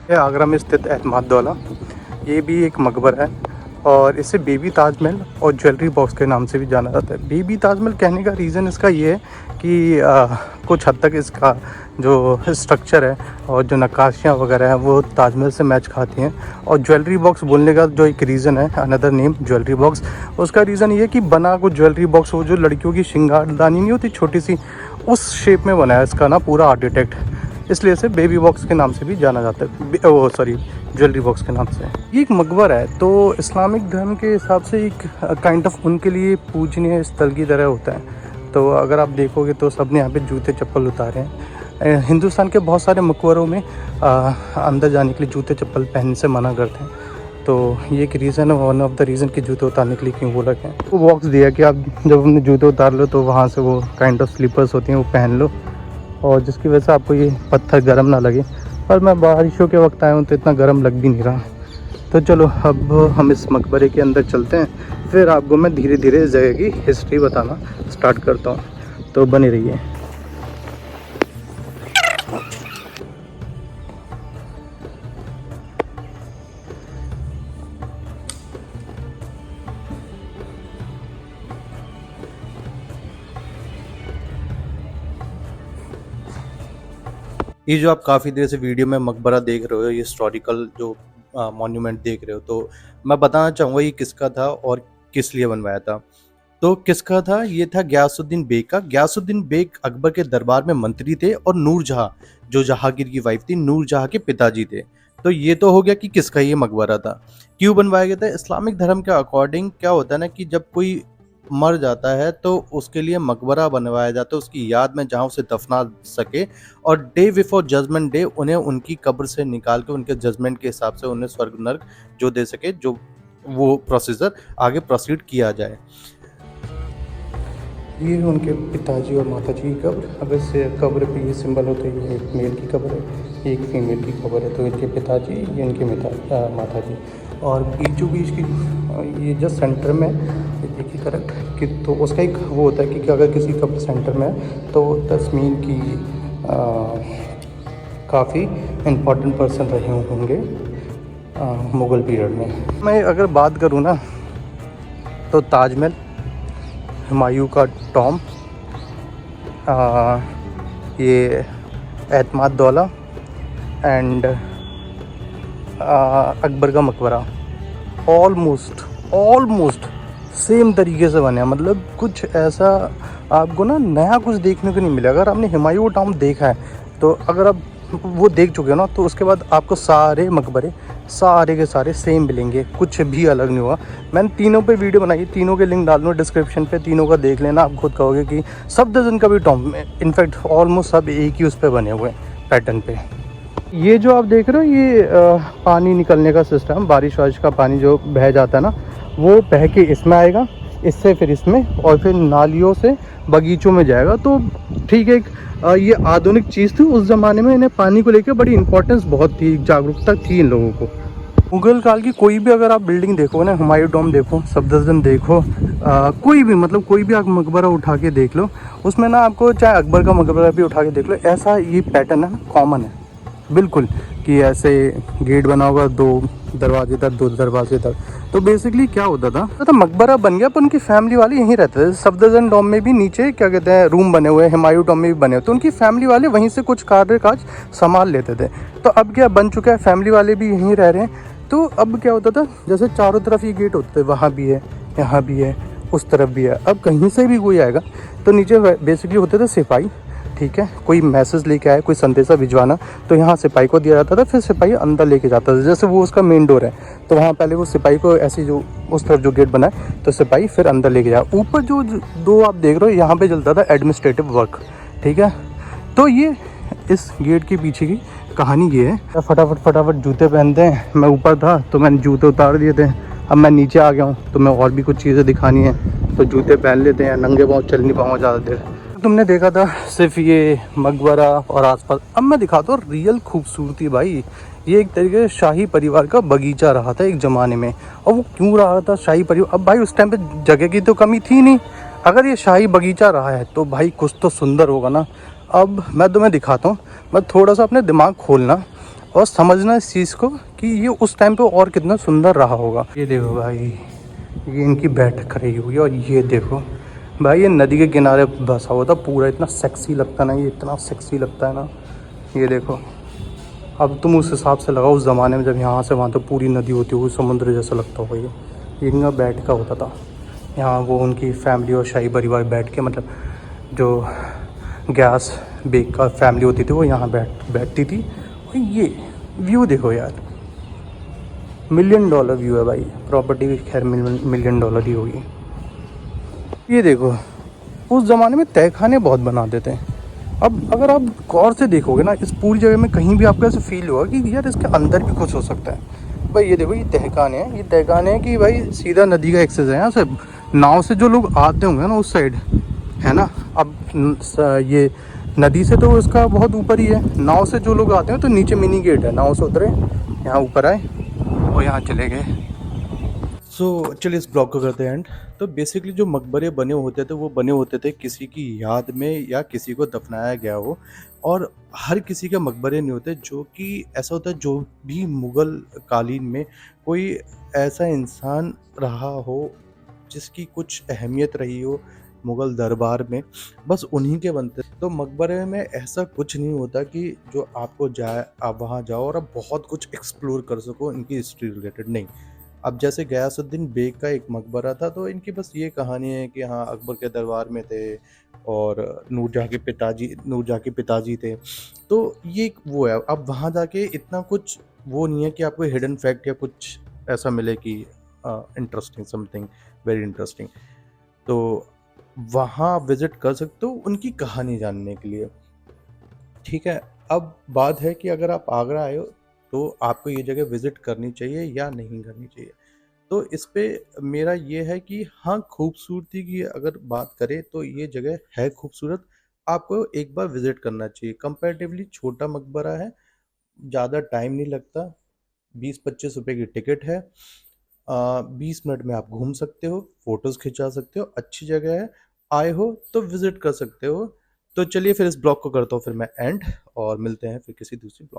ये आगरा में स्थित एतमादौला, ये भी एक मकबरा है और इसे बेबी ताजमहल और ज्वेलरी बॉक्स के नाम से भी जाना जाता है। बेबी ताजमहल कहने का रीज़न इसका ये है कि कुछ हद तक इसका जो स्ट्रक्चर है और जो नक्काशियाँ वगैरह हैं वो ताजमहल से मैच खाती हैं। और ज्वेलरी बॉक्स बोलने का जो एक रीज़न है, अनदर नेम ज्वेलरी बॉक्स, उसका रीज़न ये है कि बना को ज्वेलरी बॉक्स, वो जो लड़कियों की श्रृंगारदानी नहीं होती छोटी सी, उस शेप में बना है इसका ना पूरा आर्किटेक्ट, इसलिए इसे बेबी बॉक्स के नाम से भी जाना जाता है, वो सॉरी ज्वेलरी बॉक्स के नाम से। ये एक मकबरा है तो इस्लामिक धर्म के हिसाब से एक काइंड ऑफ उनके लिए पूजनीय स्थल की तरह होता है। तो अगर आप देखोगे तो सब ने यहाँ पे जूते चप्पल उतारे हैं। हिंदुस्तान के बहुत सारे मकबरों में अंदर जाने के लिए जूते चप्पल पहनने से मना करते हैं, तो ये एक रीज़न है, वन ऑफ द रीज़न कि जूते उतारने के लिए क्यों बोला गया है। वो बॉक्स दिया कि आप जब अपने जूते उतार लो तो वहाँ से वो काइंड ऑफ स्लीपर्स होती हैं वो पहन लो, और जिसकी वजह से आपको ये पत्थर गर्म ना लगे। पर मैं बारिशों के वक्त आया हूँ तो इतना गर्म लग भी नहीं रहा। तो चलो अब हम इस मकबरे के अंदर चलते हैं, फिर आपको मैं धीरे धीरे इस जगह की हिस्ट्री बताना स्टार्ट करता हूँ, तो बने रहिए। ये जो आप काफ़ी देर से वीडियो में मकबरा देख रहे हो, ये हिस्टोरिकल जो मॉन्यूमेंट देख रहे हो, तो मैं बताना चाहूँगा ये किसका था और किस लिए बनवाया था। तो किसका था? ये था गयासुद्दीन बेग का। गयासुद्दीन बेग अकबर के दरबार में मंत्री थे और नूरजहाँ, जो जहांगीर की वाइफ थी, नूरजहाँ के पिताजी थे। तो ये तो हो गया कि किसका ये मकबरा था, क्यों बनवाया गया था। इस्लामिक धर्म के अकॉर्डिंग क्या होता है ना कि जब कोई मर जाता है तो उसके लिए मकबरा बनवाया जाता है उसकी याद में, जहाँ उसे दफना सके, और डे बिफोर जजमेंट डे उन्हें उनकी कब्र से निकाल के उनके जजमेंट के हिसाब से उन्हें स्वर्ग नर्क जो दे सके, जो वो प्रोसीजर आगे प्रोसीड किया जाए। ये उनके पिताजी और माताजी की कब्र। अब इस कब्र पे ये सिंबल होता है, ये एक मेल की कब्र है, ये एक फीमेल की कब्र है। तो इनके पिताजी, ये इनके माताजी, और बीचों बीच की ये जस्ट सेंटर में देखिए करेक्ट कि, तो उसका एक वो होता है कि अगर किसी कब्र सेंटर में है तो तस्मीन की काफ़ी इम्पोर्टेंट पर्सन रहे होंगे मुग़ल पीरियड में। मैं अगर बात करूँ ना तो ताजमहल, हुमायूं का टॉम, ये एतमादौला एंड अकबर का मकबरा ऑलमोस्ट सेम तरीके से बने हैं। मतलब कुछ ऐसा आपको ना नया कुछ देखने को नहीं मिलेगा। अगर आपने हुमायूं टॉम देखा है तो अगर आप वो देख चुके हो ना, तो उसके बाद आपको सारे मकबरे सारे के सारे सेम मिलेंगे, कुछ भी अलग नहीं हुआ। मैंने तीनों पे वीडियो बनाई, तीनों के लिंक डाल दूँ डिस्क्रिप्शन पे, तीनों का देख लेना। आप खुद कहोगे कि सब डजन का भी टॉम, इनफैक्ट ऑलमोस्ट सब एक ही उस पर बने हुए हैं पैटर्न पे। ये जो आप देख रहे हो ये पानी निकलने का सिस्टम, बारिश वारिश का पानी जो बह जाता है ना, वो बह के इसमें आएगा, इससे फिर इसमें, और फिर नालियों से बगीचों में जाएगा। तो ठीक है, ये आधुनिक चीज़ थी। उस ज़माने में इन्हें पानी को लेकर बड़ी इंपॉर्टेंस बहुत थी, जागरूकता थी इन लोगों को। मुगल काल की कोई भी अगर आप बिल्डिंग देखो ना, हुमायूं टॉम देखो, सफदरजंग देखो, कोई भी, मतलब कोई भी आप मकबरा उठा के देख लो, उसमें ना आपको चाहे अकबर का मकबरा भी उठा के देख लो, ऐसा ये पैटर्न है, कॉमन है बिल्कुल, कि ऐसे गेट बना होगा, दो दरवाजे इधर, दो दरवाजे इधर। तो बेसिकली क्या होता था, तो मकबरा बन गया पर उनकी फैमिली वाले यहीं रहते थे। सफदरजंग टॉम में भी नीचे क्या कहते हैं रूम बने हुए हैं, हुमायूं टॉम में भी बने हुए, तो उनकी फैमिली वाले वहीं से कुछ कार्य काज संभाल लेते थे। तो अब क्या बन चुका है, फैमिली वाले भी यहीं रह रहे हैं। तो अब क्या होता था, जैसे चारों तरफ ये गेट होते थे, वहाँ भी है, यहाँ भी है, उस तरफ भी है। अब कहीं से भी कोई आएगा तो नीचे बेसिकली होते थे सिपाही, ठीक है, कोई मैसेज लेके आए, कोई संदेशा भिजवाना, तो यहाँ सिपाही को दिया जाता था, फिर सिपाही अंदर लेके जाता था। जैसे वो उसका मेन डोर है तो वहाँ पहले वो सिपाही को ऐसी जो उस तरफ जो गेट बना है तो सिपाही फिर अंदर लेके जाए। ऊपर जो दो आप देख रहे हो, यहाँ पे चलता था एडमिनिस्ट्रेटिव वर्क, ठीक है। तो ये इस गेट के पीछे की कहानी ये है। फटाफट जूते पहनते हैं। मैं ऊपर था तो मैंने जूते उतार दिए थे, अब मैं नीचे आ गया हूँ तो मैं और भी कुछ चीज़ें दिखानी है तो जूते पहन लेते हैं, नंगे पाँव चल नहीं पाऊँगा ज़्यादा देर। तुमने देखा था सिर्फ ये मकबरा और आसपास, अब मैं दिखाता हूँ रियल खूबसूरती। भाई ये एक तरीके से शाही परिवार का बगीचा रहा था एक ज़माने में। और वो क्यों रहा था शाही परिवार, अब भाई उस टाइम पे जगह की तो कमी थी नहीं। अगर ये शाही बगीचा रहा है तो भाई कुछ तो सुंदर होगा ना। अब मैं तुम्हें दिखाता हूँ, मैं थोड़ा सा अपने दिमाग खोलना। और समझना इस चीज़ को कि ये उस टाइम पे और कितना सुंदर रहा होगा। ये देखो भाई, ये इनकी बैठक रही हुई है, और ये देखो भाई, ये नदी के किनारे बसा हुआ था पूरा, इतना सेक्सी लगता ना, ये इतना सेक्सी लगता है ना। ये देखो, अब तुम उस हिसाब से लगाओ, उस ज़माने में जब यहाँ से वहाँ तक पूरी नदी होती हुई समुद्र जैसा लगता होगा। ये इनका बैठ का होता था यहाँ, वो उनकी फैमिली और शाही परिवार बैठ के, मतलब जो गैस बेक का फैमिली होती थी वो यहाँ बैठती थी। और ये व्यू देखो यार, $1,000,000 व्यू है भाई। प्रॉपर्टी भी खैर $1,000,000 ही होगी। ये देखो, उस ज़माने में तहखाने बहुत बनाते थे। अब अगर आप गौर से देखोगे ना, इस पूरी जगह में कहीं भी आपको ऐसे फील होगा कि यार इसके अंदर भी कुछ हो सकता है। भाई ये देखो, ये तहखाने हैं, ये तहखाने हैं कि भाई सीधा नदी का एक्सेस है यहाँ से। नाव से जो लोग आते होंगे ना उस साइड, है ना। अब ये नदी से तो इसका बहुत ऊपर ही है, नाव से जो लोग आते हैं तो नीचे मिनी गेट है, नाव से उतरे, यहाँ ऊपर आए और यहाँ चले गए। सो चलिए इस ब्लॉग को करते हैं एंड। तो बेसिकली जो मकबरे बने होते थे वो बने होते थे किसी की याद में या किसी को दफनाया गया हो। और हर किसी के मकबरे नहीं होते, जो कि ऐसा होता है जो भी मुग़ल कालीन में कोई ऐसा इंसान रहा हो जिसकी कुछ अहमियत रही हो मुग़ल दरबार में, बस उन्हीं के बनते। तो मकबरे में ऐसा कुछ नहीं होता कि जो आपको जाए, आप वहाँ जाओ और आप बहुत कुछ एक्सप्लोर कर सको इनकी हिस्ट्री रिलेटेड, नहीं। अब जैसे गयासुद्दीन बेग का एक मकबरा था, तो इनकी बस ये कहानी है कि हाँ, अकबर के दरबार में थे और नूरजहाँ के पिताजी थे। तो ये एक वो है, अब वहाँ जाके इतना कुछ वो नहीं है कि आपको हिडन फैक्ट या कुछ ऐसा मिले कि इंटरेस्टिंग, समथिंग वेरी इंटरेस्टिंग। तो वहाँ आप विज़िट कर सकते हो उनकी कहानी जानने के लिए, ठीक है। अब बात है कि अगर आप आगरा आए हो तो आपको ये जगह विज़िट करनी चाहिए या नहीं करनी चाहिए। तो इस पे मेरा ये है कि हाँ, खूबसूरती की अगर बात करें तो ये जगह है खूबसूरत, आपको एक बार विज़िट करना चाहिए। कंपैरेटिवली छोटा मकबरा है, ज़्यादा टाइम नहीं लगता, 20-25 रुपए की टिकट है। 20 मिनट में आप घूम सकते हो, फ़ोटोज़ खिंचा सकते हो, अच्छी जगह है। आए हो तो विज़िट कर सकते हो। तो चलिए फिर इस ब्लॉग को करता हूँ फिर मैं एंड, और मिलते हैं फिर किसी दूसरी ब्लॉग